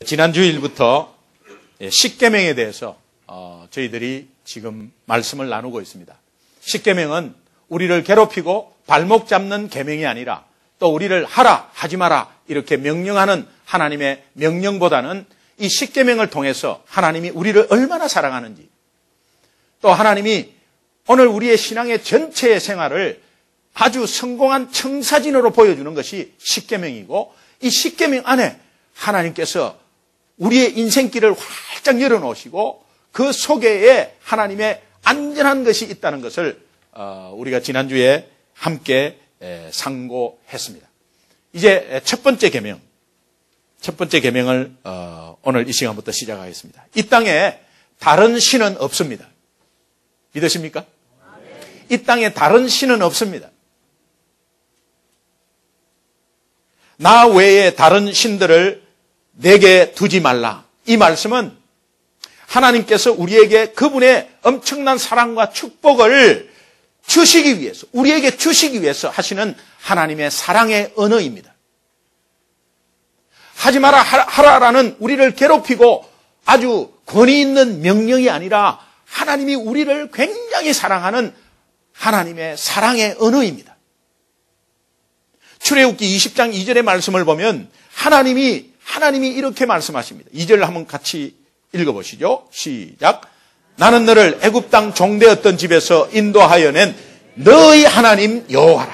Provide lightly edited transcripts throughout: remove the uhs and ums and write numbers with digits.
지난 주일부터 십계명에 대해서 저희들이 지금 말씀을 나누고 있습니다. 십계명은 우리를 괴롭히고 발목 잡는 계명이 아니라 또 우리를 하라 하지 마라 이렇게 명령하는 하나님의 명령보다는 이 십계명을 통해서 하나님이 우리를 얼마나 사랑하는지, 또 하나님이 오늘 우리의 신앙의 전체의 생활을 아주 성공한 청사진으로 보여주는 것이 십계명이고, 이 십계명 안에 하나님께서 우리의 인생길을 활짝 열어놓으시고 그 속에 하나님의 안전한 것이 있다는 것을 우리가 지난주에 함께 상고했습니다. 이제 첫 번째 계명을 오늘 이 시간부터 시작하겠습니다. 이 땅에 다른 신은 없습니다. 믿으십니까? 이 땅에 다른 신은 없습니다. 나 외에 다른 신들을 내게 두지 말라. 이 말씀은 하나님께서 우리에게 그분의 엄청난 사랑과 축복을 주시기 위해서, 우리에게 주시기 위해서 하시는 하나님의 사랑의 언어입니다. 하지 마라 하라라는 우리를 괴롭히고 아주 권위 있는 명령이 아니라 하나님이 우리를 굉장히 사랑하는 하나님의 사랑의 언어입니다. 출애굽기 20장 2절의 말씀을 보면 하나님이 이렇게 말씀하십니다. 2절 한번 같이 읽어보시죠. 시작. 나는 너를 애굽 땅 종되었던 집에서 인도하여 낸 너희 하나님 여호와라.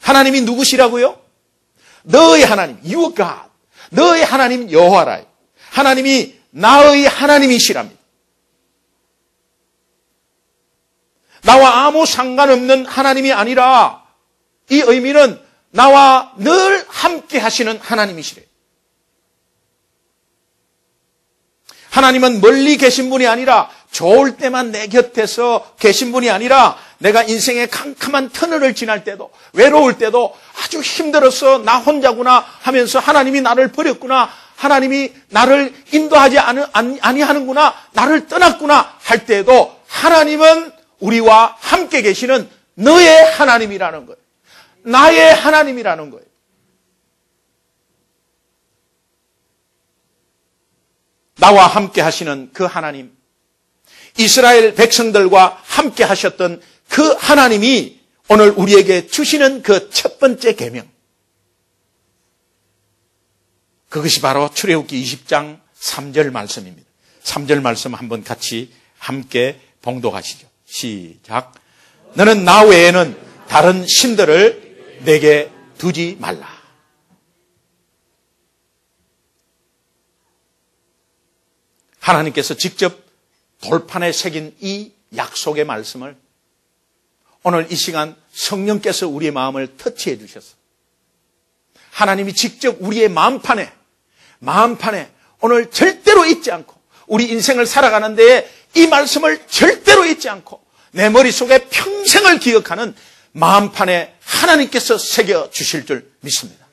하나님이 누구시라고요? 너희 하나님, your God. 너희 하나님 여호와라. 하나님이 나의 하나님이시랍니다. 나와 아무 상관없는 하나님이 아니라 이 의미는 나와 늘 함께 하시는 하나님이시래요. 하나님은 멀리 계신 분이 아니라 좋을 때만 내 곁에서 계신 분이 아니라 내가 인생의 캄캄한 터널을 지날 때도 외로울 때도 아주 힘들어서 나 혼자구나 하면서 하나님이 나를 버렸구나, 하나님이 나를 인도하지 아니하는구나, 나를 떠났구나 할 때에도 하나님은 우리와 함께 계시는 너의 하나님이라는 거예요. 나의 하나님이라는 거예요. 나와 함께 하시는 그 하나님, 이스라엘 백성들과 함께 하셨던 그 하나님이 오늘 우리에게 주시는 그 첫 번째 계명, 그것이 바로 출애굽기 20장 3절 말씀입니다. 3절 말씀 한번 같이 함께 봉독하시죠. 시작. 너는 나 외에는 다른 신들을 내게 두지 말라. 하나님께서 직접 돌판에 새긴 이 약속의 말씀을 오늘 이 시간 성령께서 우리의 마음을 터치해 주셨어. 하나님이 직접 우리의 마음판에 오늘 절대로 잊지 않고 우리 인생을 살아가는 데에 이 말씀을 절대로 잊지 않고 내 머릿속에 평생을 기억하는 마음판에 하나님께서 새겨 주실 줄 믿습니다.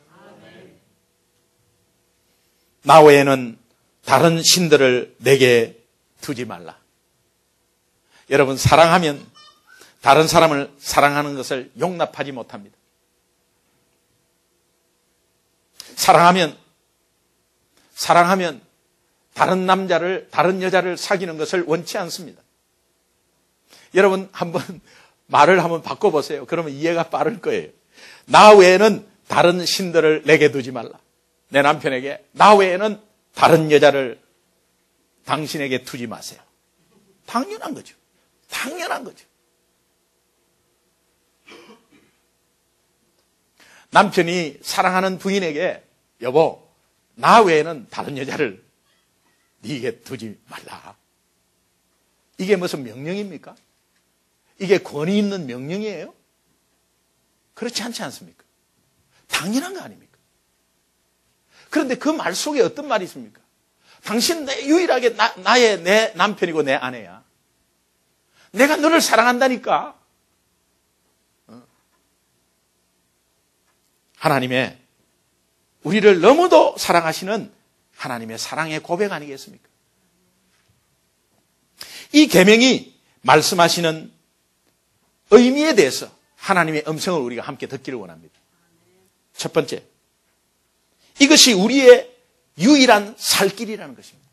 나 외에는 다른 신들을 내게 두지 말라. 여러분, 사랑하면 다른 사람을 사랑하는 것을 용납하지 못합니다. 사랑하면 다른 남자를, 다른 여자를 사귀는 것을 원치 않습니다. 여러분, 말을 한번 바꿔보세요. 그러면 이해가 빠를 거예요. 나 외에는 다른 신들을 내게 두지 말라. 내 남편에게 나 외에는 다른 여자를 당신에게 두지 마세요. 당연한 거죠. 당연한 거죠. 남편이 사랑하는 부인에게 여보, 나 외에는 다른 여자를 네게 두지 말라. 이게 무슨 명령입니까? 이게 권위 있는 명령이에요? 그렇지 않지 않습니까? 당연한 거 아닙니까? 그런데 그 말 속에 어떤 말이 있습니까? 당신 유일하게 내 남편이고 내 아내야. 내가 너를 사랑한다니까. 하나님의, 우리를 너무도 사랑하시는 하나님의 사랑의 고백 아니겠습니까? 이 계명이 말씀하시는 의미에 대해서 하나님의 음성을 우리가 함께 듣기를 원합니다. 첫 번째, 이것이 우리의 유일한 살 길이라는 것입니다.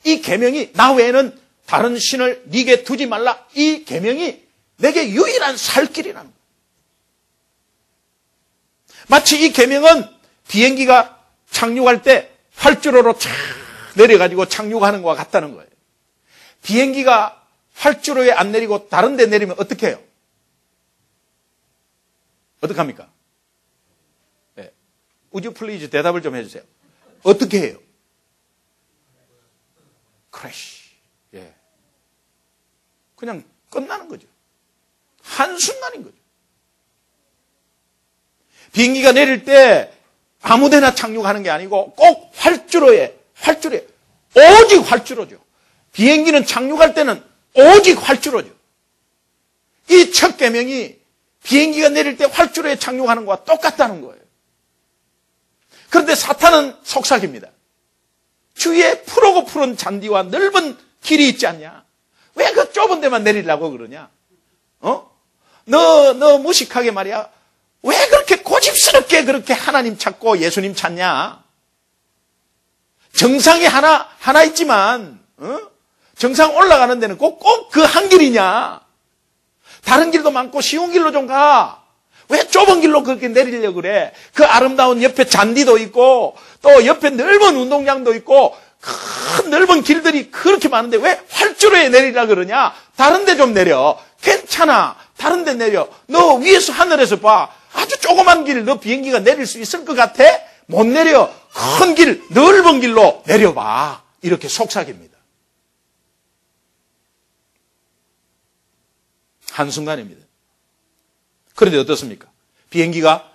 이 계명이 나 외에는 다른 신을 네게 두지 말라. 이 계명이 내게 유일한 살 길이라는 거예요. 마치 이 계명은 비행기가 착륙할 때 활주로로 쫙 내려가지고 착륙하는 것과 같다는 거예요. 비행기가 활주로에 안 내리고 다른 데 내리면 어떻게 해요? 어떡합니까? 네. Would you please 대답을 좀 해주세요. 어떻게 해요? 크래시. 예. 그냥 끝나는 거죠. 한순간인 거죠. 비행기가 내릴 때 아무데나 착륙하는 게 아니고 꼭 활주로에 오직 활주로죠. 비행기는 착륙할 때는 오직 활주로죠. 이 첫 계명이 비행기가 내릴 때 활주로에 착륙하는 것과 똑같다는 거예요. 그런데 사탄은 속삭입니다. 주위에 푸르고 푸른 잔디와 넓은 길이 있지 않냐? 왜 그 좁은 데만 내리려고 그러냐? 너 무식하게 말이야. 왜 그렇게 고집스럽게 그렇게 하나님 찾고 예수님 찾냐? 정상이 하나 있지만, 정상 올라가는 데는 꼭 그 한 길이냐? 다른 길도 많고 쉬운 길로 좀 가. 왜 좁은 길로 그렇게 내리려고 그래? 그 아름다운 옆에 잔디도 있고, 또 옆에 넓은 운동장도 있고, 큰 넓은 길들이 그렇게 많은데 왜 활주로에 내리려고 그러냐? 다른 데 좀 내려. 괜찮아. 다른 데 내려. 너 위에서 하늘에서 봐. 아주 조그만 길 너 비행기가 내릴 수 있을 것 같아? 못 내려. 큰 길, 넓은 길로 내려봐. 이렇게 속삭입니다. 한순간입니다. 그런데 어떻습니까? 비행기가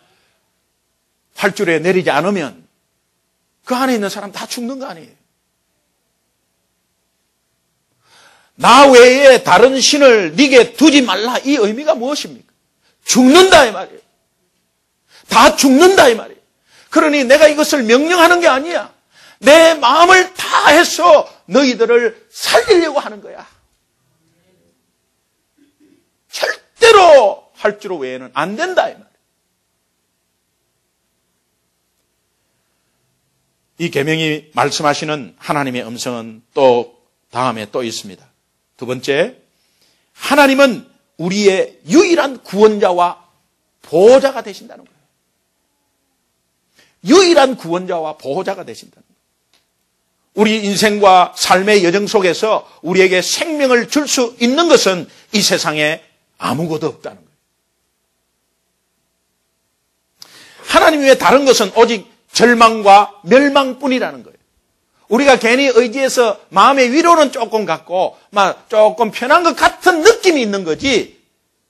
활주로에 내리지 않으면 그 안에 있는 사람 다 죽는 거 아니에요? 나 외에 다른 신을 네게 두지 말라. 이 의미가 무엇입니까? 죽는다 이 말이에요. 다 죽는다 이 말이에요. 그러니 내가 이것을 명령하는 게 아니야. 내 마음을 다해서 너희들을 살리려고 하는 거야. 절대로 활주로 외에는 안 된다 이 말이에요. 이 계명이 말씀하시는 하나님의 음성은 또 다음에 또 있습니다. 두 번째, 하나님은 우리의 유일한 구원자와 보호자가 되신다는 거예요. 유일한 구원자와 보호자가 되신다는 거예요. 우리 인생과 삶의 여정 속에서 우리에게 생명을 줄 수 있는 것은 이 세상에 아무것도 없다는 거예요. 하나님 외에 다른 것은 오직 절망과 멸망뿐이라는 거예요. 우리가 괜히 의지해서 마음의 위로는 조금 갖고 조금 편한 것 같은 느낌이 있는 거지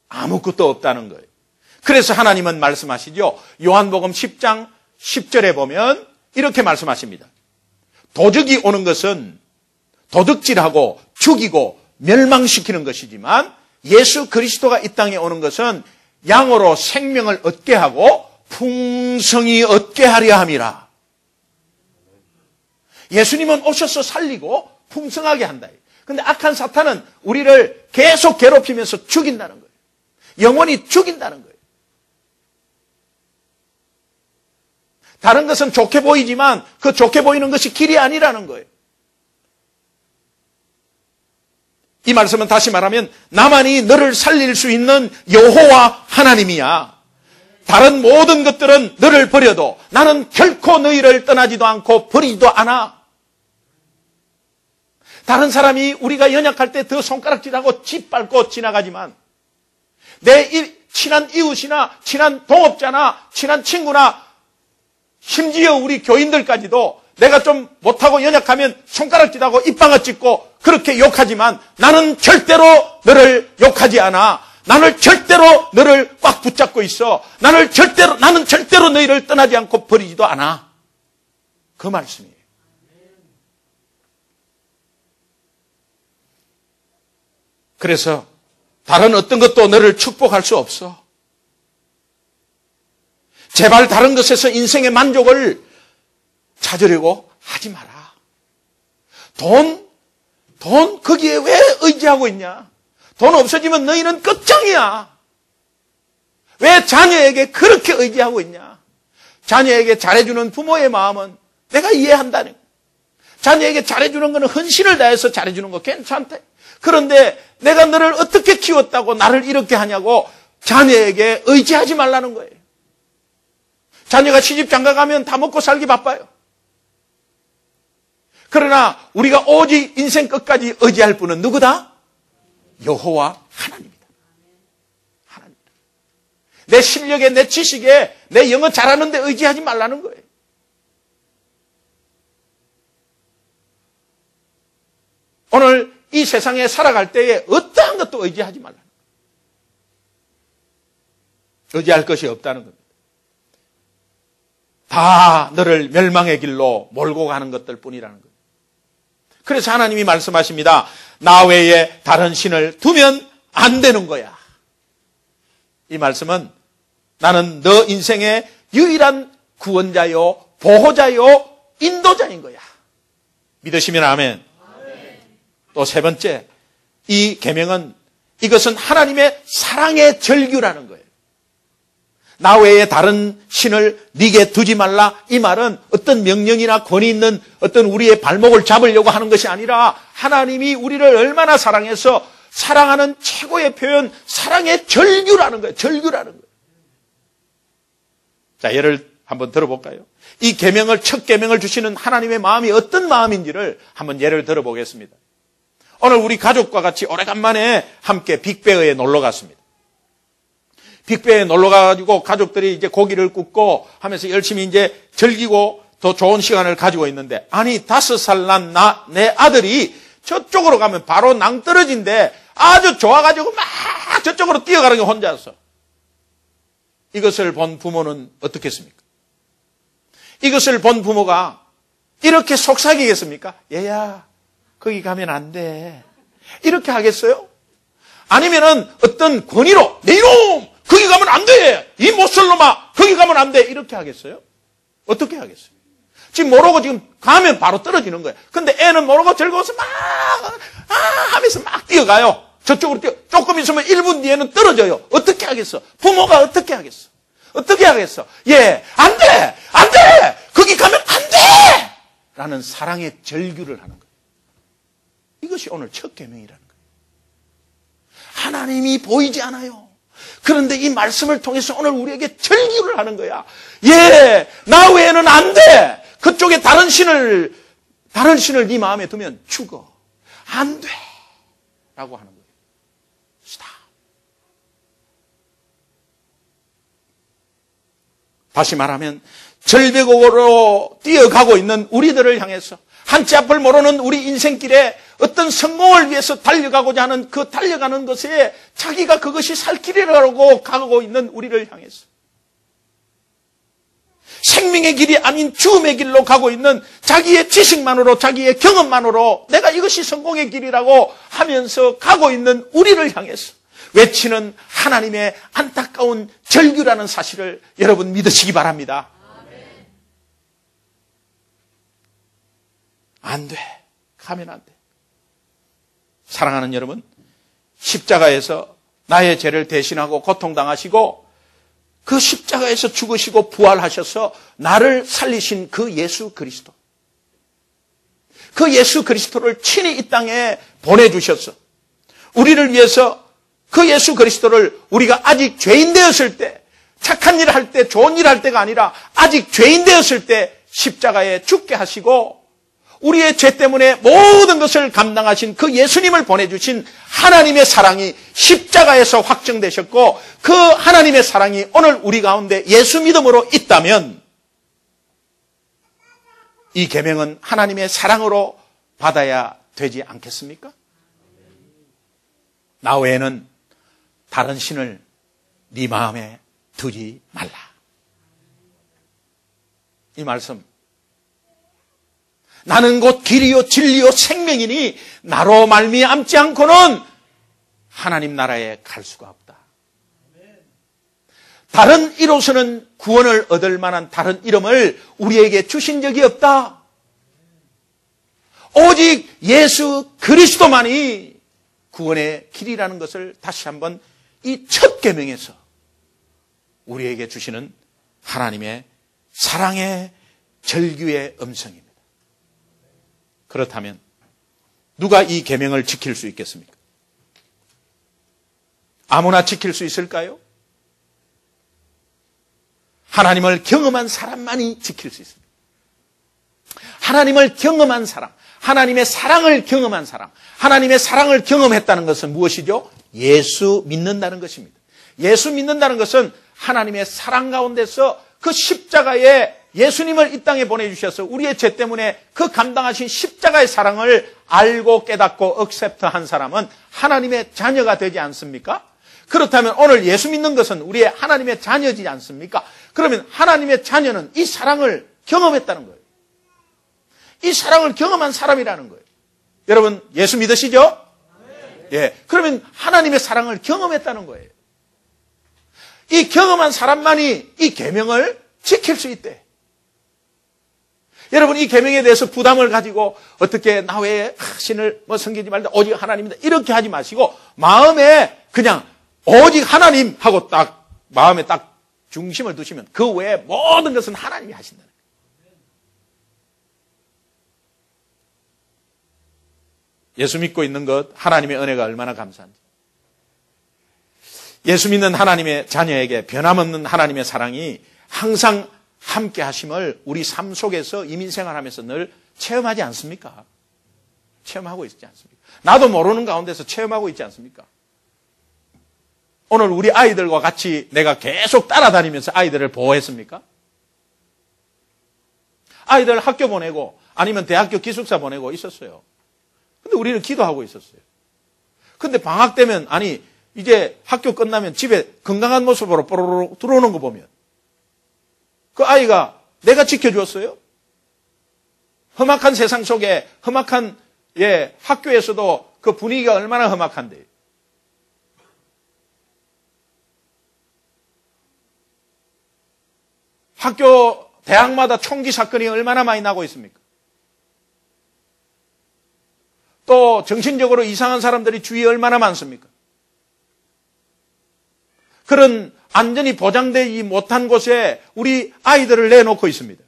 아무것도 없다는 거예요. 그래서 하나님은 말씀하시죠. 요한복음 10장 10절에 보면 이렇게 말씀하십니다. 도적이 오는 것은 도둑질하고 죽이고 멸망시키는 것이지만 예수 그리스도가 이 땅에 오는 것은 양으로 생명을 얻게 하고 풍성히 얻게 하려 함이라. 예수님은 오셔서 살리고 풍성하게 한다. 그런데 악한 사탄은 우리를 계속 괴롭히면서 죽인다는 거예요. 영원히 죽인다는 거예요. 다른 것은 좋게 보이지만 그 좋게 보이는 것이 길이 아니라는 거예요. 이 말씀은 다시 말하면 나만이 너를 살릴 수 있는 여호와 하나님이야. 다른 모든 것들은 너를 버려도 나는 결코 너희를 떠나지도 않고 버리지도 않아. 다른 사람이 우리가 연약할 때 더 손가락질하고 짓밟고 지나가지만 내 친한 이웃이나 친한 동업자나 친한 친구나 심지어 우리 교인들까지도 내가 좀 못하고 연약하면 손가락질하고 입방아 찍고 그렇게 욕하지만 나는 절대로 너를 욕하지 않아. 나는 절대로 너를 꽉 붙잡고 있어. 나는 절대로 너희를 떠나지 않고 버리지도 않아. 그 말씀이에요. 그래서 다른 어떤 것도 너를 축복할 수 없어. 제발 다른 것에서 인생의 만족을 찾으려고 하지 마라. 돈 거기에 왜 의지하고 있냐? 돈 없어지면 너희는 끝장이야. 왜 자녀에게 그렇게 의지하고 있냐? 자녀에게 잘해주는 부모의 마음은 내가 이해한다는 거예요. 자녀에게 잘해주는 것은 헌신을 다해서 잘해주는 거 괜찮대. 그런데 내가 너를 어떻게 키웠다고 나를 이렇게 하냐고 자녀에게 의지하지 말라는 거예요. 자녀가 시집 장가 가면 다 먹고 살기 바빠요. 그러나 우리가 오직 인생 끝까지 의지할 분은 누구다? 여호와 하나님입니다. 하나님입니다. 내 실력에, 내 지식에, 내 영어 잘하는데 의지하지 말라는 거예요. 오늘 이 세상에 살아갈 때에 어떠한 것도 의지하지 말라는 거예요. 의지할 것이 없다는 겁니다. 다 너를 멸망의 길로 몰고 가는 것들 뿐이라는 거예요. 그래서 하나님이 말씀하십니다. 나 외에 다른 신을 두면 안 되는 거야. 이 말씀은 나는 너 인생의 유일한 구원자요, 보호자요, 인도자인 거야. 믿으시면 아멘. 또 세 번째, 이 계명은 이것은 하나님의 사랑의 절규라는 거예요. 나 외에 다른 신을 네게 두지 말라. 이 말은 어떤 명령이나 권위 있는 어떤 우리의 발목을 잡으려고 하는 것이 아니라 하나님이 우리를 얼마나 사랑해서 사랑하는 최고의 표현, 사랑의 절규라는 거예요. 절규라는 거예요. 자, 예를 한번 들어볼까요? 이 계명을, 첫 계명을 주시는 하나님의 마음이 어떤 마음인지를 한번 예를 들어보겠습니다. 오늘 우리 가족과 같이 오래간만에 함께 빅베어에 놀러 갔습니다. 빅베어에 놀러 가가지고 가족들이 이제 고기를 굽고 하면서 열심히 이제 즐기고 더 좋은 시간을 가지고 있는데, 아니 5살 난 내 아들이 저쪽으로 가면 바로 낭떠러지인데 아주 좋아가지고 막 저쪽으로 뛰어가는 게 혼자서. 이것을 본 부모는 어떻겠습니까? 이것을 본 부모가 이렇게 속삭이겠습니까? 얘야, 거기 가면 안 돼. 이렇게 하겠어요? 아니면은 어떤 권위로 내 이놈! 거기 가면 안 돼! 이 못살놈아! 거기 가면 안 돼! 이렇게 하겠어요? 어떻게 하겠어요? 지금 모르고 지금 가면 바로 떨어지는 거예요. 근데 애는 모르고 즐거워서 막, 하면서 막 뛰어가요. 저쪽으로 뛰어. 조금 있으면 1분 뒤에는 떨어져요. 어떻게 하겠어? 부모가 어떻게 하겠어? 어떻게 하겠어? 예, 안 돼! 안 돼! 거기 가면 안 돼! 라는 사랑의 절규를 하는 거예요. 이것이 오늘 첫 계명이라는 거예요. 하나님이 보이지 않아요. 그런데 이 말씀을 통해서 오늘 우리에게 절규를 하는 거야. 예, 나 외에는 안 돼. 그쪽에 다른 신을 네 마음에 두면 죽어. 안 돼. 라고 하는 거예요. 스탑. 다시 말하면 절벽으로 뛰어가고 있는 우리들을 향해서 한치 앞을 모르는 우리 인생길에 어떤 성공을 위해서 달려가고자 하는 그 달려가는 것에 자기가 그것이 살 길이라고 가고 있는 우리를 향해서 생명의 길이 아닌 죽음의 길로 가고 있는 자기의 지식만으로, 자기의 경험만으로 내가 이것이 성공의 길이라고 하면서 가고 있는 우리를 향해서 외치는 하나님의 안타까운 절규라는 사실을 여러분 믿으시기 바랍니다. 안 돼. 가면 안 돼. 사랑하는 여러분, 십자가에서 나의 죄를 대신하고 고통당하시고 그 십자가에서 죽으시고 부활하셔서 나를 살리신 그 예수 그리스도. 그 예수 그리스도를 친히 이 땅에 보내주셔서 우리를 위해서 그 예수 그리스도를 우리가 아직 죄인 되었을 때, 착한 일을 할 때, 좋은 일을 할 때가 아니라 아직 죄인 되었을 때 십자가에 죽게 하시고 우리의 죄 때문에 모든 것을 감당하신 그 예수님을 보내주신 하나님의 사랑이 십자가에서 확정되셨고 그 하나님의 사랑이 오늘 우리 가운데 예수 믿음으로 있다면 이 계명은 하나님의 사랑으로 받아야 되지 않겠습니까? 나 외에는 다른 신을 네 마음에 두지 말라. 이 말씀, 나는 곧 길이요 진리요 생명이니 나로 말미암지 않고는 하나님 나라에 갈 수가 없다. 다른 이로서는 구원을 얻을 만한 다른 이름을 우리에게 주신 적이 없다. 오직 예수 그리스도만이 구원의 길이라는 것을 다시 한번 이 첫 계명에서 우리에게 주시는 하나님의 사랑의 절규의 음성입니다. 그렇다면 누가 이 계명을 지킬 수 있겠습니까? 아무나 지킬 수 있을까요? 하나님을 경험한 사람만이 지킬 수 있습니다. 하나님을 경험한 사람, 하나님의 사랑을 경험한 사람, 하나님의 사랑을 경험했다는 것은 무엇이죠? 예수 믿는다는 것입니다. 예수 믿는다는 것은 하나님의 사랑 가운데서 그 십자가에 예수님을 이 땅에 보내주셔서 우리의 죄 때문에 그 감당하신 십자가의 사랑을 알고 깨닫고 억셉트한 사람은 하나님의 자녀가 되지 않습니까? 그렇다면 오늘 예수 믿는 것은 우리의 하나님의 자녀지 않습니까? 그러면 하나님의 자녀는 이 사랑을 경험했다는 거예요. 이 사랑을 경험한 사람이라는 거예요. 여러분 예수 믿으시죠? 예. 그러면 하나님의 사랑을 경험했다는 거예요. 이 경험한 사람만이 이 계명을 지킬 수 있대. 여러분 이 계명에 대해서 부담을 가지고 어떻게 나 외에 신을 섬기지 말자 오직 하나님이다 이렇게 하지 마시고 마음에 그냥 오직 하나님 하고 딱 마음에 딱 중심을 두시면 그 외에 모든 것은 하나님이 하신다는 거예요. 예수 믿고 있는 것 하나님의 은혜가 얼마나 감사한지. 예수 믿는 하나님의 자녀에게 변함없는 하나님의 사랑이 항상 함께 하심을 우리 삶 속에서 이민생활하면서 늘 체험하지 않습니까? 체험하고 있지 않습니까? 나도 모르는 가운데서 체험하고 있지 않습니까? 오늘 우리 아이들과 같이 내가 계속 따라다니면서 아이들을 보호했습니까? 아이들 학교 보내고 아니면 대학교 기숙사 보내고 있었어요. 근데 우리는 기도하고 있었어요. 근데 방학 되면 아니 이제 학교 끝나면 집에 건강한 모습으로 뽀로로 들어오는 거 보면 그 아이가 내가 지켜주었어요? 험악한 세상 속에 험악한 학교에서도 그 분위기가 얼마나 험악한데 학교 대학마다 총기 사건이 얼마나 많이 나고 있습니까? 또 정신적으로 이상한 사람들이 주위에 얼마나 많습니까? 그런 안전이 보장되지 못한 곳에 우리 아이들을 내놓고 있습니다.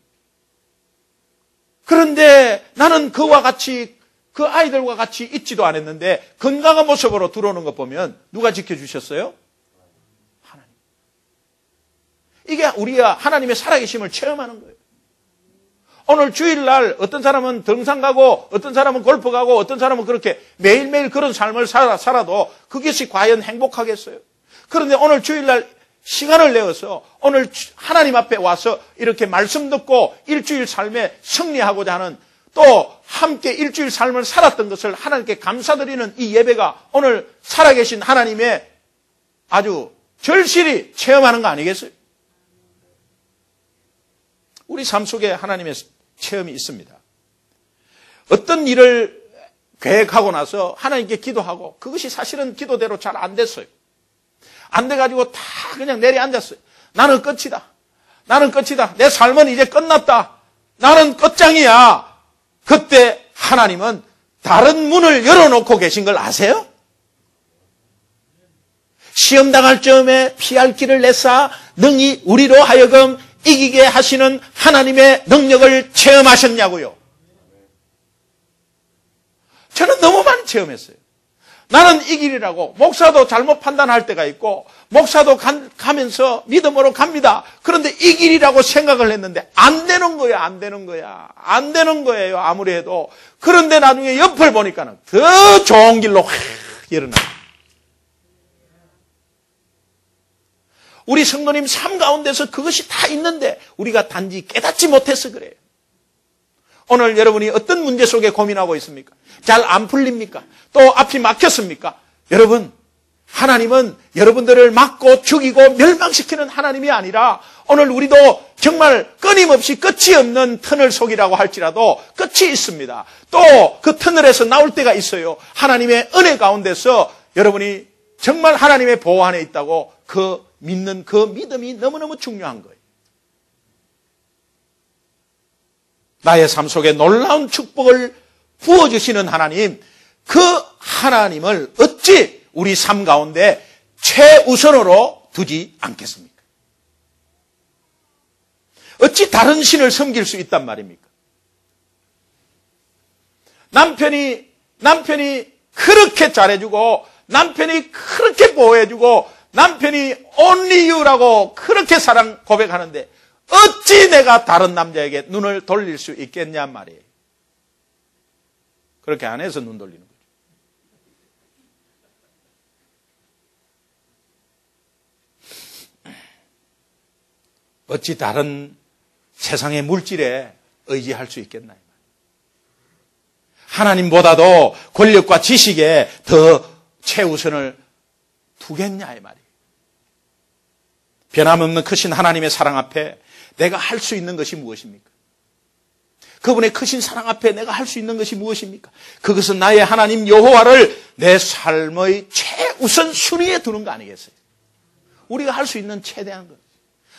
그런데 나는 그와 같이 그 아이들과 같이 있지도 않았는데 건강한 모습으로 들어오는 것 보면 누가 지켜주셨어요? 하나님. 이게 우리가 하나님의 살아계심을 체험하는 거예요. 오늘 주일날 어떤 사람은 등산 가고 어떤 사람은 골프 가고 어떤 사람은 그렇게 매일매일 그런 삶을 살아도 그것이 과연 행복하겠어요? 그런데 오늘 주일날 시간을 내어서 오늘 하나님 앞에 와서 이렇게 말씀 듣고 일주일 삶에 승리하고자 하는 또 함께 일주일 삶을 살았던 것을 하나님께 감사드리는 이 예배가 오늘 살아계신 하나님의 아주 절실히 체험하는 거 아니겠어요? 우리 삶 속에 하나님의 체험이 있습니다. 어떤 일을 계획하고 나서 하나님께 기도하고 그것이 사실은 기도대로 잘 안 됐어요. 안 돼가지고 다 그냥 내려앉았어요. 나는 끝이다. 나는 끝이다. 내 삶은 이제 끝났다. 나는 끝장이야. 그때 하나님은 다른 문을 열어놓고 계신 걸 아세요? 시험 당할 즈음에 피할 길을 내사 능히 우리로 하여금 이기게 하시는 하나님의 능력을 체험하셨냐고요. 저는 너무 많이 체험했어요. 나는 이 길이라고 목사도 잘못 판단할 때가 있고 목사도 가면서 믿음으로 갑니다. 그런데 이 길이라고 생각을 했는데 안 되는 거야. 안 되는 거야. 안 되는 거예요. 아무리 해도. 그런데 나중에 옆을 보니까는 더 좋은 길로 확 일어나요. 우리 성도님 삶 가운데서 그것이 다 있는데 우리가 단지 깨닫지 못해서 그래요. 오늘 여러분이 어떤 문제 속에 고민하고 있습니까? 잘 안 풀립니까? 또 앞이 막혔습니까? 여러분, 하나님은 여러분들을 막고 죽이고 멸망시키는 하나님이 아니라 오늘 우리도 정말 끊임없이 끝이 없는 터널 속이라고 할지라도 끝이 있습니다. 또 그 터널에서 나올 때가 있어요. 하나님의 은혜 가운데서 여러분이 정말 하나님의 보호 안에 있다고 그 믿는 그 믿음이 너무너무 중요한 거예요. 나의 삶 속에 놀라운 축복을 부어주시는 하나님, 그 하나님을 어찌 우리 삶 가운데 최우선으로 두지 않겠습니까? 어찌 다른 신을 섬길 수 있단 말입니까? 남편이 그렇게 잘해주고, 남편이 그렇게 보호해주고, 남편이 only you라고 그렇게 사랑 고백하는데 어찌 내가 다른 남자에게 눈을 돌릴 수 있겠냐 말이에요. 그렇게 안 해서 눈 돌리는 거죠. 어찌 다른 세상의 물질에 의지할 수 있겠나요? 하나님보다도 권력과 지식에 더 최우선을 두겠냐 이 말이에요. 변함없는 크신 하나님의 사랑 앞에 내가 할 수 있는 것이 무엇입니까? 그분의 크신 사랑 앞에 내가 할 수 있는 것이 무엇입니까? 그것은 나의 하나님 여호와를 내 삶의 최우선 순위에 두는 거 아니겠어요? 우리가 할 수 있는 최대한 것.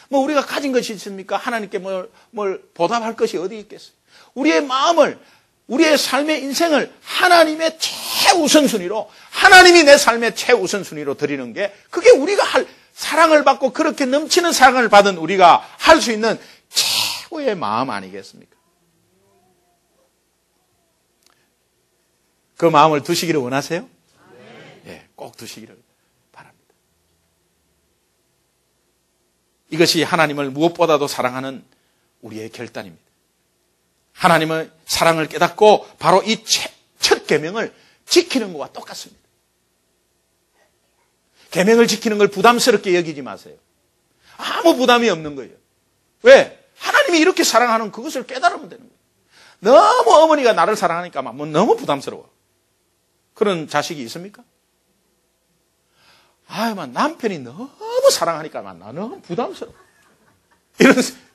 뭐 우리가 가진 것이 있습니까? 하나님께 뭘 보답할 것이 어디 있겠어요? 우리의 마음을, 우리의 삶의 인생을 하나님의 최우선 순위로, 하나님이 내 삶의 최우선 순위로 드리는 게, 그게 우리가 사랑을 받고 그렇게 넘치는 사랑을 받은 우리가 할 수 있는 최고의 마음 아니겠습니까? 그 마음을 두시기를 원하세요? 예, 꼭 두시기를 바랍니다. 이것이 하나님을 무엇보다도 사랑하는 우리의 결단입니다. 하나님의 사랑을 깨닫고 바로 이 첫 계명을 지키는 것과 똑같습니다. 계명을 지키는 걸 부담스럽게 여기지 마세요. 아무 부담이 없는 거예요. 왜? 하나님이 이렇게 사랑하는 그것을 깨달으면 되는 거예요. 너무 어머니가 나를 사랑하니까 뭐 너무 부담스러워. 그런 자식이 있습니까? 남편이 너무 사랑하니까 나 너무 부담스러워.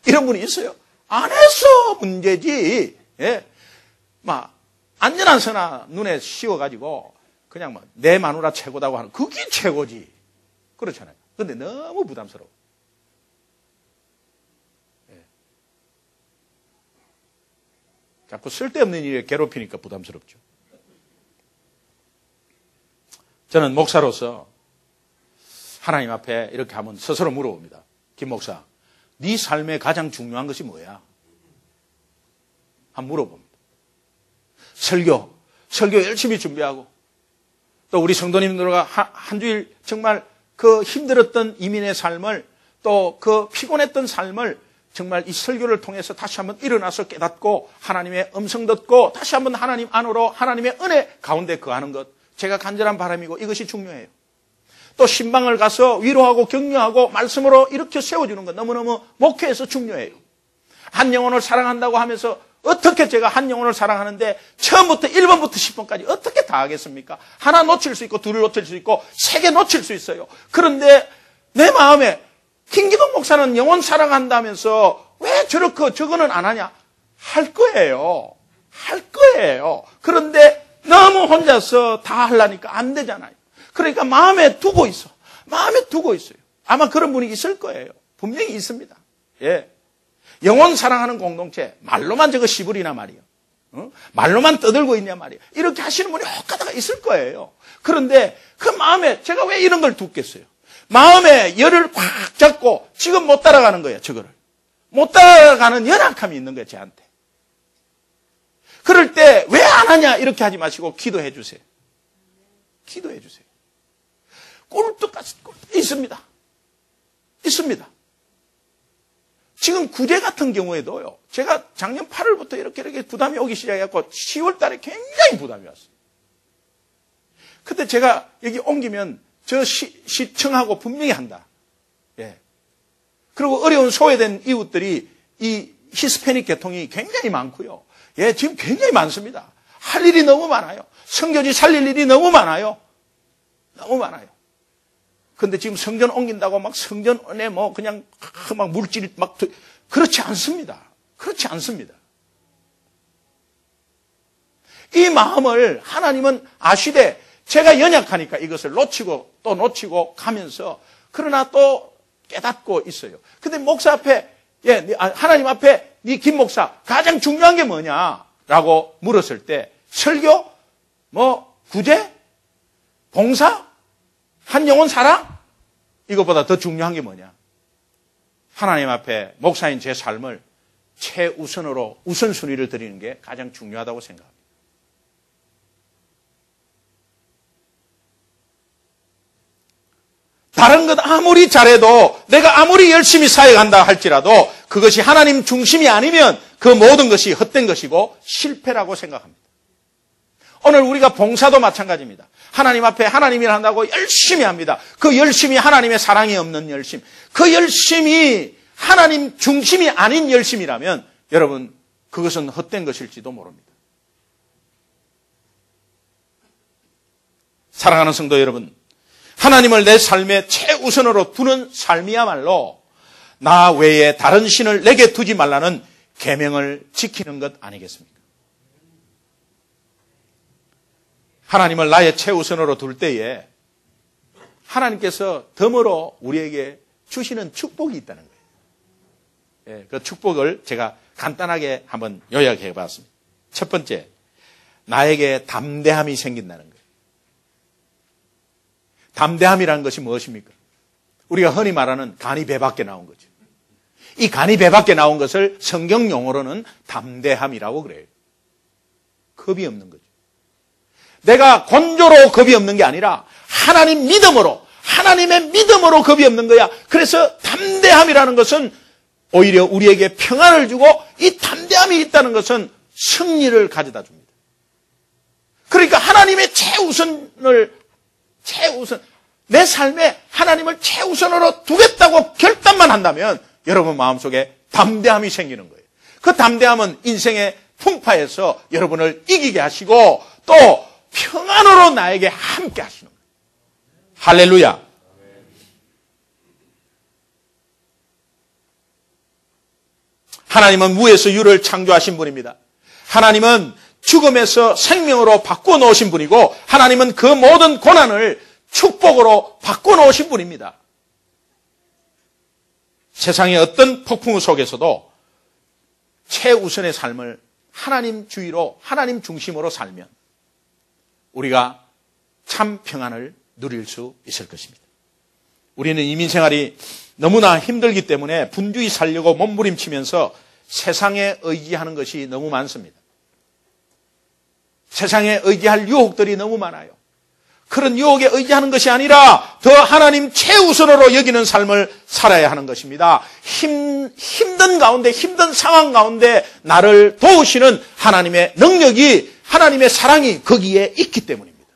이런 분이 있어요. 안 해서 문제지. 예. 안전한 선아 눈에 씌워가지고 그냥 내 마누라 최고다고 하는 그게 최고지. 그렇잖아요. 근데 너무 부담스러워. 예. 자꾸 쓸데없는 일에 괴롭히니까 부담스럽죠. 저는 목사로서 하나님 앞에 이렇게 한번 스스로 물어봅니다. 김 목사, 네 삶에 가장 중요한 것이 뭐야? 한번 물어봅니다. 설교 열심히 준비하고, 또 우리 성도님들과 한 주일 정말 그 힘들었던 이민의 삶을, 또 그 피곤했던 삶을 정말 이 설교를 통해서 다시 한번 일어나서 깨닫고 하나님의 음성 듣고 다시 한번 하나님 안으로 하나님의 은혜 가운데 거하는 것, 제가 간절한 바람이고 이것이 중요해요. 또 신방을 가서 위로하고 격려하고 말씀으로 이렇게 세워주는 것 너무너무 목회에서 중요해요. 한 영혼을 사랑한다고 하면서 어떻게 제가 한 영혼을 사랑하는데 처음부터 1번부터 10번까지 어떻게 다 하겠습니까? 하나 놓칠 수 있고 둘을 놓칠 수 있고 3개 놓칠 수 있어요. 그런데 내 마음에 김기동 목사는 영혼 사랑한다면서 왜 저거는 안 하냐? 할 거예요. 그런데 너무 혼자서 다 하려니까 안 되잖아요. 그러니까 마음에 두고 있어요. 아마 그런 분이 있을 거예요. 분명히 있습니다. 예. 영혼 사랑하는 공동체, 말로만 저거 시부리나 말이에요. 말로만 떠들고 있냐 말이에요. 이렇게 하시는 분이 혹가다가 있을 거예요. 그런데 그 마음에 제가 왜 이런 걸 두겠어요? 마음에 열을 꽉 잡고 지금 못 따라가는 거예요. 저거를. 못 따라가는 연약함이 있는 거예요. 저한테. 그럴 때 왜 안 하냐 이렇게 하지 마시고 기도해 주세요. 꿀떡같이 있습니다. 지금 구제 같은 경우에도요. 제가 작년 8월부터 이렇게 부담이 오기 시작해갖고 10월 달에 굉장히 부담이 왔어요. 근데 제가 여기 옮기면 저 시청하고 분명히 한다. 예. 그리고 어려운 소외된 이웃들이 이 히스패닉 계통이 굉장히 많고요. 예, 지금 굉장히 많습니다. 할 일이 너무 많아요. 성교지 살릴 일이 너무 많아요. 근데 지금 성전 옮긴다고 막 성전 안에 그냥 막 물질이 그렇지 않습니다. 이 마음을 하나님은 아시되 제가 연약하니까 이것을 놓치고 또 놓치고 가면서 그러나 또 깨닫고 있어요. 근데 목사 앞에, 하나님 앞에 네 김 목사 가장 중요한 게 뭐냐라고 물었을 때 설교, 구제, 봉사, 한 영혼 사랑? 이것보다 더 중요한 게 뭐냐? 하나님 앞에 목사인 제 삶을 최우선으로 우선순위를 드리는 게 가장 중요하다고 생각합니다. 다른 것 아무리 잘해도 내가 아무리 열심히 사역한다 할지라도 그것이 하나님 중심이 아니면 그 모든 것이 헛된 것이고 실패라고 생각합니다. 오늘 우리가 봉사도 마찬가지입니다. 하나님 앞에 하나님 일 한다고 열심히 합니다. 그 열심이 하나님의 사랑이 없는 열심, 그 열심이 하나님 중심이 아닌 열심이라면 여러분 그것은 헛된 것일지도 모릅니다. 사랑하는 성도 여러분, 하나님을 내 삶의 최우선으로 두는 삶이야말로 나 외에 다른 신을 내게 두지 말라는 계명을 지키는 것 아니겠습니까? 하나님을 나의 최우선으로 둘 때에 하나님께서 덤으로 우리에게 주시는 축복이 있다는 거예요. 예, 그 축복을 제가 간단하게 한번 요약해 봤습니다. 첫 번째, 나에게 담대함이 생긴다는 거예요. 담대함이라는 것이 무엇입니까? 우리가 흔히 말하는 간이 배 밖에 나온 거죠. 이 간이 배 밖에 나온 것을 성경 용어로는 담대함이라고 그래요. 겁이 없는 거죠. 내가 건조로 겁이 없는 게 아니라 하나님 믿음으로, 하나님의 믿음으로 겁이 없는 거야. 그래서 담대함이라는 것은 오히려 우리에게 평안을 주고 이 담대함이 있다는 것은 승리를 가져다 줍니다. 그러니까 하나님의 내 삶에 하나님을 최우선으로 두겠다고 결단만 한다면 여러분 마음속에 담대함이 생기는 거예요. 그 담대함은 인생의 풍파에서 여러분을 이기게 하시고 또 평안으로 나에게 함께 하시는 거예요. 할렐루야. 하나님은 무에서 유를 창조하신 분입니다. 하나님은 죽음에서 생명으로 바꿔놓으신 분이고 하나님은 그 모든 고난을 축복으로 바꿔놓으신 분입니다. 세상의 어떤 폭풍 속에서도 최우선의 삶을 하나님 주의로, 하나님 중심으로 살면 우리가 참 평안을 누릴 수 있을 것입니다. 우리는 이민생활이 너무나 힘들기 때문에 분주히 살려고 몸부림치면서 세상에 의지하는 것이 너무 많습니다. 세상에 의지할 유혹들이 너무 많아요. 그런 유혹에 의지하는 것이 아니라 더 하나님 최우선으로 여기는 삶을 살아야 하는 것입니다. 힘든 가운데, 힘든 상황 가운데 나를 도우시는 하나님의 능력이, 하나님의 사랑이 거기에 있기 때문입니다.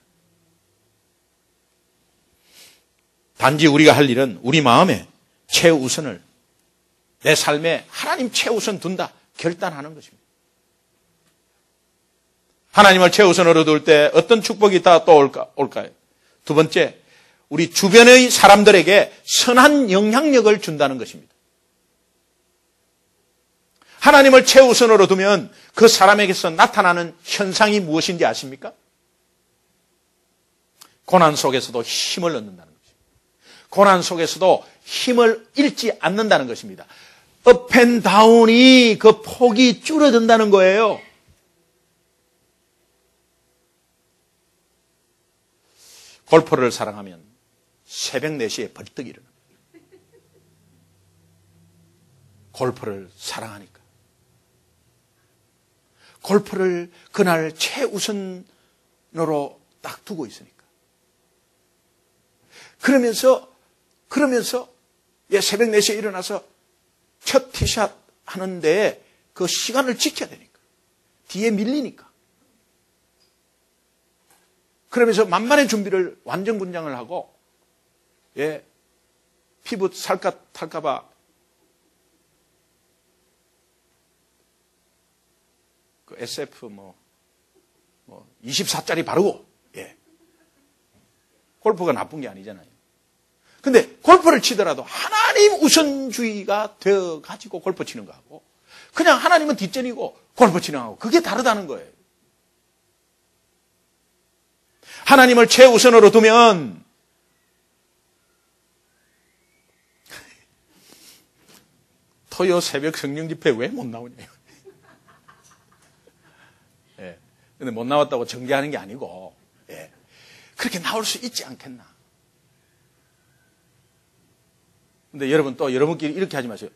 단지 우리가 할 일은 우리 마음에 최우선을, 내 삶에 하나님 최우선 둔다 결단하는 것입니다. 하나님을 최우선으로 둘 때 어떤 축복이 다 또 올까요? 두 번째, 우리 주변의 사람들에게 선한 영향력을 준다는 것입니다. 하나님을 최우선으로 두면 그 사람에게서 나타나는 현상이 무엇인지 아십니까? 고난 속에서도 힘을 얻는다는 것입니다. 고난 속에서도 힘을 잃지 않는다는 것입니다. 업 앤 다운이 그 폭이 줄어든다는 거예요. 골프를 사랑하면 새벽 4시에 벌떡 일어납니다. 골프를 사랑하니까. 골프를 그날 최우선으로 딱 두고 있으니까. 그러면서 새벽 4시에 일어나서 첫 티샷 하는데 그 시간을 지켜야 되니까. 뒤에 밀리니까. 그러면서 만반의 준비를 완전군장을 하고, 피부 탈까봐 그 SF 24짜리 바르고, 골프가 나쁜 게 아니잖아요. 근데 골프를 치더라도 하나님 우선주의가 되어가지고 골프 치는 거하고, 그냥 하나님은 뒷전이고 골프 치는 거하고, 그게 다르다는 거예요. 하나님을 최우선으로 두면 토요 새벽 성령 집회 왜 못 나오냐요. 근데 못 나왔다고 정죄하는 게 아니고, 그렇게 나올 수 있지 않겠나. 근데 여러분 또 여러분끼리 이렇게 하지 마세요.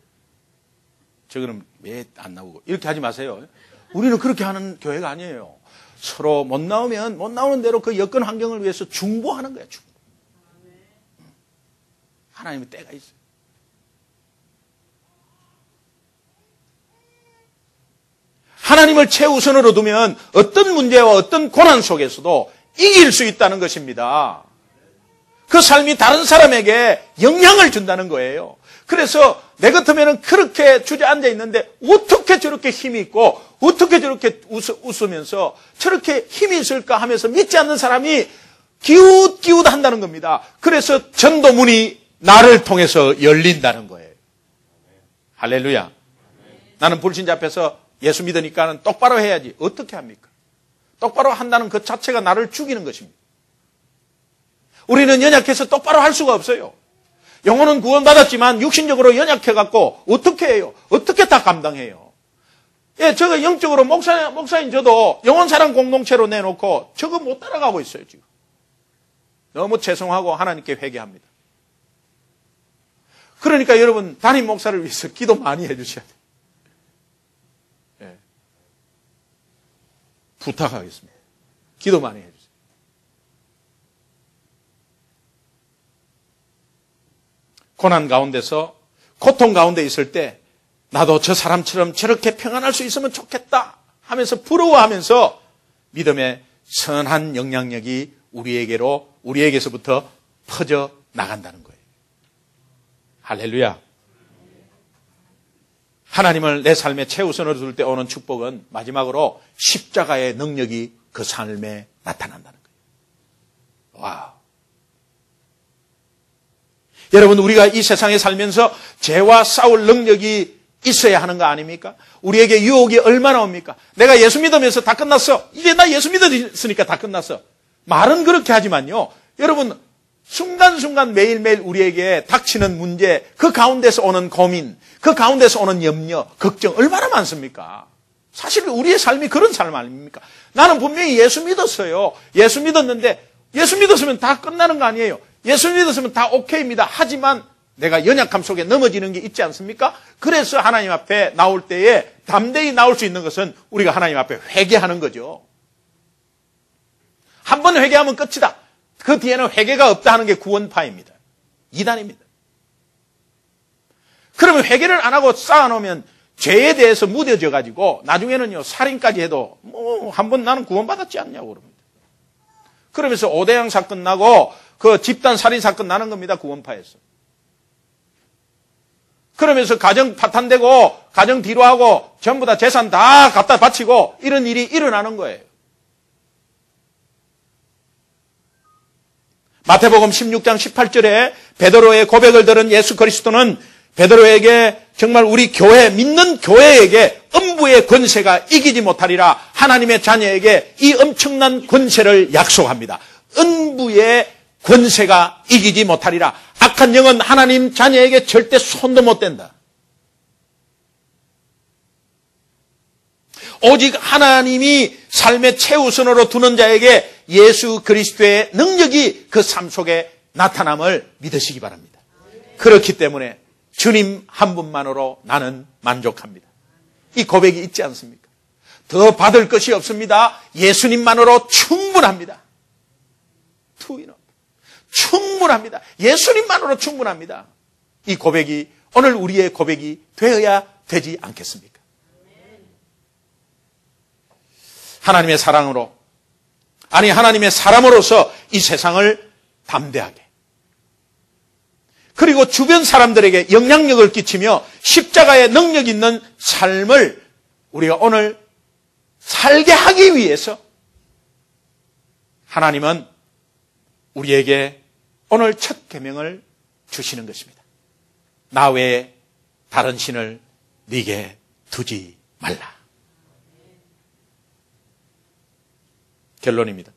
저거는 왜 안 나오고 이렇게 하지 마세요. 우리는 그렇게 하는 교회가 아니에요. 서로 못 나오면 못 나오는 대로 그 여건 환경을 위해서 중보하는 거야. 중보. 하나님의 때가 있어요. 하나님을 최우선으로 두면 어떤 문제와 어떤 고난 속에서도 이길 수 있다는 것입니다. 그 삶이 다른 사람에게 영향을 준다는 거예요. 그래서 내 같으면 그렇게 주저앉아 있는데 어떻게 저렇게 힘이 있고 어떻게 저렇게 웃으면서 저렇게 힘이 있을까 하면서 믿지 않는 사람이 기웃기웃 한다는 겁니다. 그래서 전도문이 나를 통해서 열린다는 거예요. 할렐루야. 나는 불신자 앞에서 예수 믿으니까는 똑바로 해야지. 어떻게 합니까? 똑바로 한다는 그 자체가 나를 죽이는 것입니다. 우리는 연약해서 똑바로 할 수가 없어요. 영혼은 구원받았지만 육신적으로 연약해갖고 어떻게 해요? 어떻게 다 감당해요? 예, 저거 영적으로 목사인 저도 영혼사랑 공동체로 내놓고 저거 못 따라가고 있어요, 지금. 너무 죄송하고 하나님께 회개합니다. 그러니까 여러분, 담임 목사를 위해서 기도 많이 해주셔야 돼요. 예. 부탁하겠습니다. 기도 많이 해주세요. 고난 가운데서 고통 가운데 있을 때 나도 저 사람처럼 저렇게 평안할 수 있으면 좋겠다 하면서 부러워하면서 믿음의 선한 영향력이 우리에게서부터 퍼져 나간다는 거예요. 할렐루야. 하나님을 내 삶의 최우선으로 둘 때 오는 축복은 마지막으로 십자가의 능력이 그 삶에 나타난다는 거예요. 와우. 여러분, 우리가 이 세상에 살면서 죄와 싸울 능력이 있어야 하는 거 아닙니까? 우리에게 유혹이 얼마나 옵니까? 내가 예수 믿으면서 다 끝났어. 이제 나 예수 믿었으니까 다 끝났어. 말은 그렇게 하지만요. 여러분, 순간순간 매일매일 우리에게 닥치는 문제, 그 가운데서 오는 고민, 그 가운데서 오는 염려, 걱정 얼마나 많습니까? 사실 우리의 삶이 그런 삶 아닙니까? 나는 분명히 예수 믿었어요. 예수 믿었는데 예수 믿었으면 다 끝나는 거 아니에요. 예수 믿었으면 다 오케이입니다. 하지만 내가 연약함 속에 넘어지는 게 있지 않습니까? 그래서 하나님 앞에 나올 때에 담대히 나올 수 있는 것은 우리가 하나님 앞에 회개하는 거죠. 한 번 회개하면 끝이다. 그 뒤에는 회개가 없다 하는 게 구원파입니다. 이단입니다. 그러면 회개를 안 하고 쌓아놓으면 죄에 대해서 무뎌져 가지고 나중에는요 살인까지 해도 뭐 한 번 나는 구원받았지 않냐고 그럽니다. 그러면서 오대양 사건 나고 그 집단 살인 사건 나는 겁니다. 구원파에서. 그러면서 가정 파탄되고 가정 뒤로 하고 전부 다 재산 다 갖다 바치고 이런 일이 일어나는 거예요. 마태복음 16장 18절에 베드로의 고백을 들은 예수 그리스도는 베드로에게 정말 우리 교회, 믿는 교회에게 음부의 권세가 이기지 못하리라 하나님의 자녀에게 이 엄청난 권세를 약속합니다. 음부의 권세가 이기지 못하리라. 악한 영은 하나님 자녀에게 절대 손도 못 댄다. 오직 하나님이 삶의 최우선으로 두는 자에게 예수 그리스도의 능력이 그 삶 속에 나타남을 믿으시기 바랍니다. 그렇기 때문에 주님 한 분만으로 나는 만족합니다. 이 고백이 있지 않습니까? 더 받을 것이 없습니다. 예수님만으로 충분합니다. 충분합니다. 예수님만으로 충분합니다. 이 고백이 오늘 우리의 고백이 되어야 되지 않겠습니까? 하나님의 사랑으로, 아니 하나님의 사람으로서 이 세상을 담대하게, 그리고 주변 사람들에게 영향력을 끼치며 십자가의 능력 있는 삶을 우리가 오늘 살게 하기 위해서 하나님은 우리에게 오늘 첫 계명을 주시는 것입니다. 나 외에 다른 신을 네게 두지 말라. 결론입니다.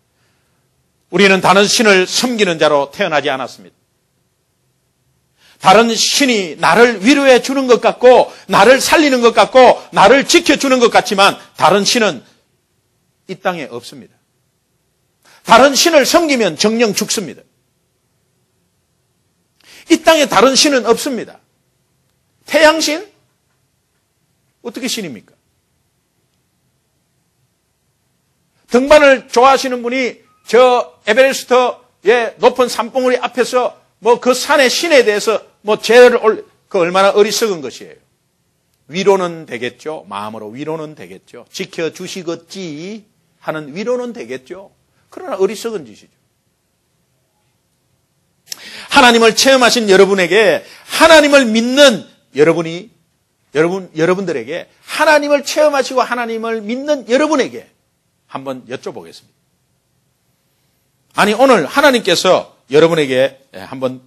우리는 다른 신을 섬기는 자로 태어나지 않았습니다. 다른 신이 나를 위로해 주는 것 같고 나를 살리는 것 같고 나를 지켜주는 것 같지만 다른 신은 이 땅에 없습니다. 다른 신을 섬기면 정령 죽습니다. 이 땅에 다른 신은 없습니다. 태양신? 어떻게 신입니까? 등반을 좋아하시는 분이 저 에베레스트의 높은 산봉우리 앞에서 뭐 그 산의 신에 대해서 뭐 제를 그 얼마나 어리석은 것이에요. 위로는 되겠죠. 마음으로 위로는 되겠죠. 지켜주시겠지 하는 위로는 되겠죠. 그러나 어리석은 짓이죠. 하나님을 체험하신 여러분에게 하나님을 믿는 여러분들에게 하나님을 체험하시고 하나님을 믿는 여러분에게 한번 여쭤보겠습니다. 아니 오늘 하나님께서 여러분에게 한번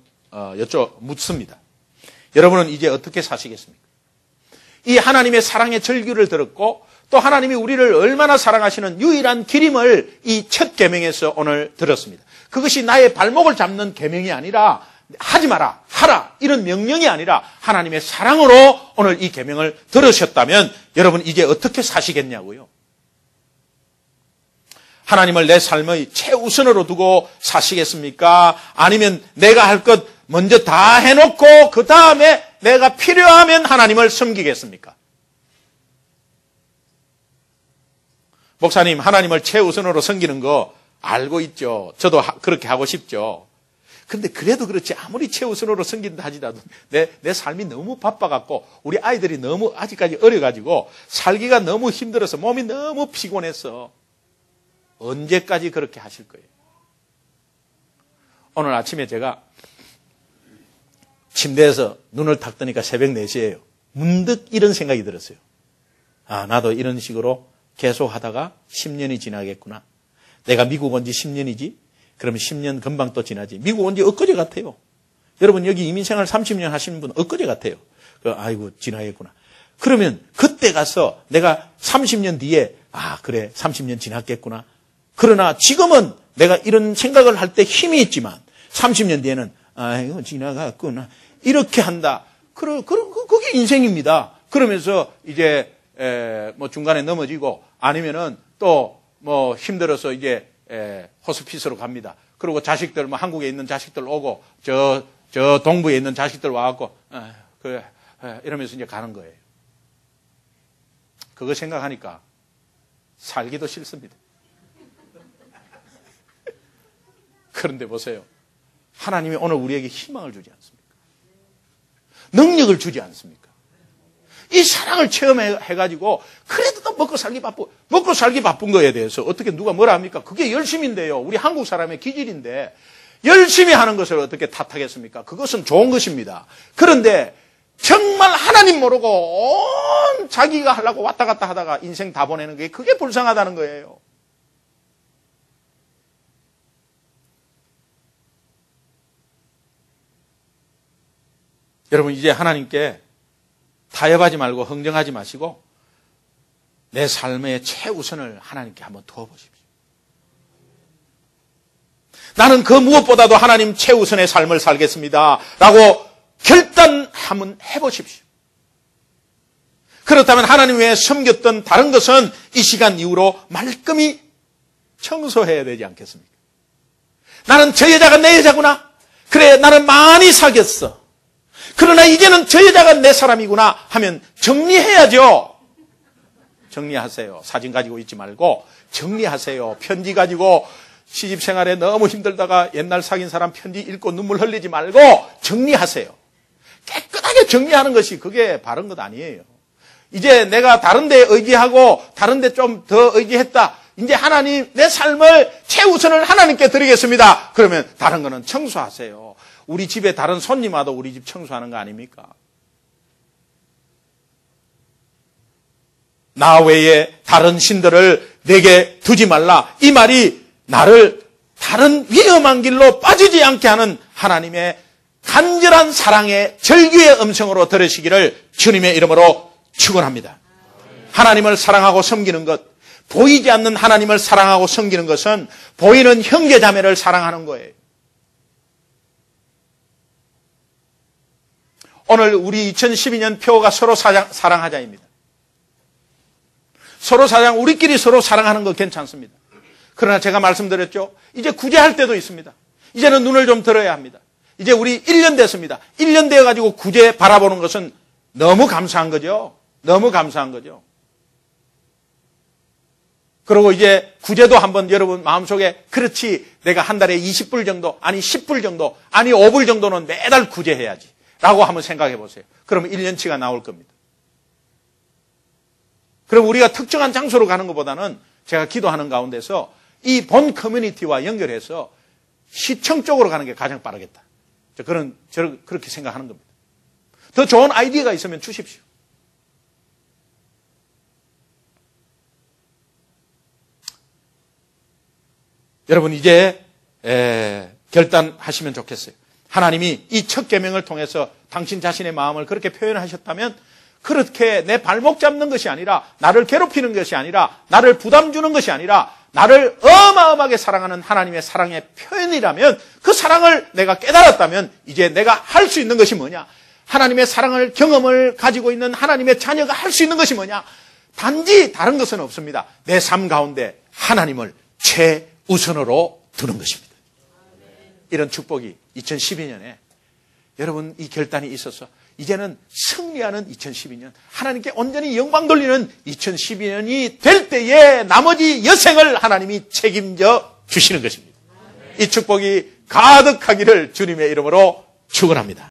묻습니다. 여러분은 이제 어떻게 사시겠습니까? 이 하나님의 사랑의 절규를 들었고 또 하나님이 우리를 얼마나 사랑하시는 유일한 길임을 이 첫 계명에서 오늘 들었습니다. 그것이 나의 발목을 잡는 계명이 아니라 하지 마라, 하라 이런 명령이 아니라 하나님의 사랑으로 오늘 이 계명을 들으셨다면 여러분 이제 어떻게 사시겠냐고요? 하나님을 내 삶의 최우선으로 두고 사시겠습니까? 아니면 내가 할 것 먼저 다 해놓고 그 다음에 내가 필요하면 하나님을 섬기겠습니까? 목사님, 하나님을 최우선으로 섬기는 거 알고 있죠. 저도 그렇게 하고 싶죠. 근데 그래도 그렇지 아무리 최우선으로 섬긴다 하지라도 내 삶이 너무 바빠갖고 우리 아이들이 너무 아직까지 어려가지고 살기가 너무 힘들어서 몸이 너무 피곤해서 언제까지 그렇게 하실 거예요? 오늘 아침에 제가 침대에서 눈을 딱 뜨니까 새벽 4시예요. 문득 이런 생각이 들었어요. 아, 나도 이런 식으로 계속 하다가 10년이 지나겠구나. 내가 미국 온 지 10년이지? 그러면 10년 금방 또 지나지. 미국 온 지 엊그제 같아요. 여러분 여기 이민생활 30년 하시는 분 엊그제 같아요. 아이고 지나겠구나. 그러면 그때 가서 내가 30년 뒤에 아 그래 30년 지났겠구나. 그러나 지금은 내가 이런 생각을 할 때 힘이 있지만 30년 뒤에는 아이고 지나갔구나. 이렇게 한다. 그게 인생입니다. 그러면서 이제 뭐 중간에 넘어지고 아니면은 또 뭐 힘들어서 이제 호스피스로 갑니다. 그리고 자식들 뭐 한국에 있는 자식들 오고 저 동부에 있는 자식들 와갖고 이러면서 이제 가는 거예요. 그거 생각하니까 살기도 싫습니다. 그런데 보세요. 하나님이 오늘 우리에게 희망을 주지 않습니까? 능력을 주지 않습니까? 이 사랑을 체험해가지고 그래도 또 먹고 살기 바쁜 거에 대해서 어떻게 누가 뭐라 합니까? 그게 열심인데요. 우리 한국 사람의 기질인데 열심히 하는 것을 어떻게 탓하겠습니까? 그것은 좋은 것입니다. 그런데 정말 하나님 모르고 온 자기가 하려고 왔다 갔다 하다가 인생 다 보내는 게 그게 불쌍하다는 거예요. 여러분 이제 하나님께 타협하지 말고 흥정하지 마시고 내 삶의 최우선을 하나님께 한번 두어보십시오. 나는 그 무엇보다도 하나님 최우선의 삶을 살겠습니다 라고 결단 한번 해보십시오. 그렇다면 하나님 외에 섬겼던 다른 것은 이 시간 이후로 말끔히 청소해야 되지 않겠습니까? 나는 저 여자가 내 여자구나. 그래 나는 많이 사귀었어. 그러나 이제는 저 여자가 내 사람이구나 하면 정리해야죠. 정리하세요. 사진 가지고 있지 말고 정리하세요. 편지 가지고 시집 생활에 너무 힘들다가 옛날 사귄 사람 편지 읽고 눈물 흘리지 말고 정리하세요. 깨끗하게 정리하는 것이 그게 바른 것 아니에요. 이제 내가 다른 데 의지하고 다른 데 좀 더 의지했다. 이제 하나님 내 삶을 최우선을 하나님께 드리겠습니다. 그러면 다른 거는 청소하세요. 우리 집에 다른 손님 와도 우리 집 청소하는 거 아닙니까? 나 외에 다른 신들을 내게 두지 말라. 이 말이 나를 다른 위험한 길로 빠지지 않게 하는 하나님의 간절한 사랑의 절규의 음성으로 들으시기를 주님의 이름으로 축원합니다. 하나님을 사랑하고 섬기는 것, 보이지 않는 하나님을 사랑하고 섬기는 것은 보이는 형제 자매를 사랑하는 거예요. 오늘 우리 2012년 표어가 서로 사랑하자입니다. 서로 사랑, 우리끼리 서로 사랑하는 거 괜찮습니다. 그러나 제가 말씀드렸죠. 이제 구제할 때도 있습니다. 이제는 눈을 좀 들어야 합니다. 이제 우리 1년 됐습니다. 1년 되어가지고 구제 바라보는 것은 너무 감사한 거죠. 너무 감사한 거죠. 그리고 이제 구제도 한번 여러분 마음속에 그렇지 내가 한 달에 20불 정도 아니 10불 정도 아니 5불 정도는 매달 구제해야지 라고 한번 생각해 보세요. 그러면 1년치가 나올 겁니다. 그럼 우리가 특정한 장소로 가는 것보다는 제가 기도하는 가운데서 이 본 커뮤니티와 연결해서 시청 쪽으로 가는 게 가장 빠르겠다. 저는 그렇게 생각하는 겁니다. 더 좋은 아이디어가 있으면 주십시오. 여러분 이제 결단하시면 좋겠어요. 하나님이 이 첫 계명을 통해서 당신 자신의 마음을 그렇게 표현하셨다면 그렇게 내 발목 잡는 것이 아니라 나를 괴롭히는 것이 아니라 나를 부담 주는 것이 아니라 나를 어마어마하게 사랑하는 하나님의 사랑의 표현이라면 그 사랑을 내가 깨달았다면 이제 내가 할 수 있는 것이 뭐냐? 하나님의 사랑을 경험을 가지고 있는 하나님의 자녀가 할 수 있는 것이 뭐냐? 단지 다른 것은 없습니다. 내 삶 가운데 하나님을 최우선으로 두는 것입니다. 이런 축복이 2012년에 여러분 이 결단이 있어서 이제는 승리하는 2012년, 하나님께 온전히 영광 돌리는 2012년이 될 때에 나머지 여생을 하나님이 책임져 주시는 것입니다. 이 축복이 가득하기를 주님의 이름으로 축원합니다.